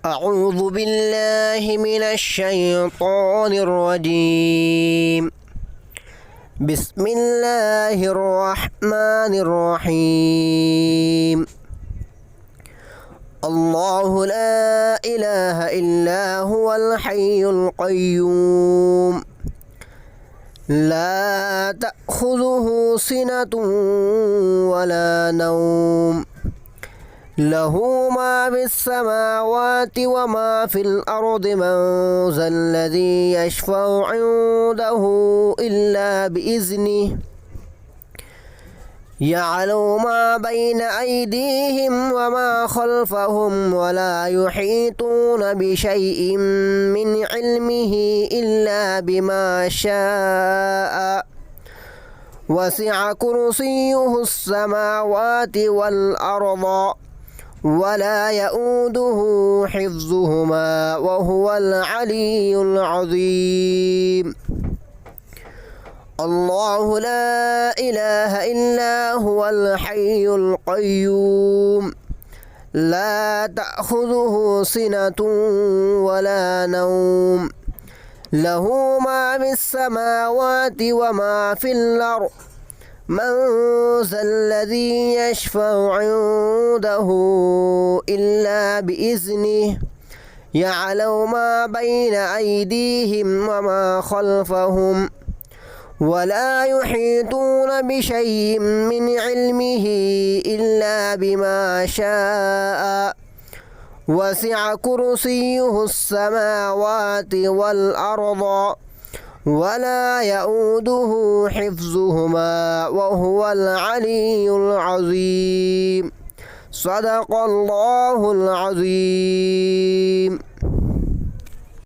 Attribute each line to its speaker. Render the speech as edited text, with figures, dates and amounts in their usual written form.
Speaker 1: أعوذ بالله من الشيطان الرجيم. بسم الله الرحمن الرحيم. الله لا إله إلا هو الحي القيوم لا تأخذه سنة ولا نوم له ما في السماوات وما في الأرض من ذا الذي يشفع عنده إلا بإذنه يعلم ما بين أيديهم وما خلفهم ولا يحيطون بشيء من علمه إلا بما شاء وسع كرسيه السماوات والأرض ولا يؤوده حفظهما وهو العلي العظيم. الله لا إله إلا هو الحي القيوم لا تأخذه سنة ولا نوم له ما في السماوات وما في الأرض من ذا الذي يشفع عنده إلا بإذنه يعلم ما بين أيديهم وما خلفهم ولا يحيطون بشيء من علمه إلا بما شاء وسع كرسيه السماوات والأرض ولا يؤوده حفظهما وهو العلي العظيم. صدق الله العظيم.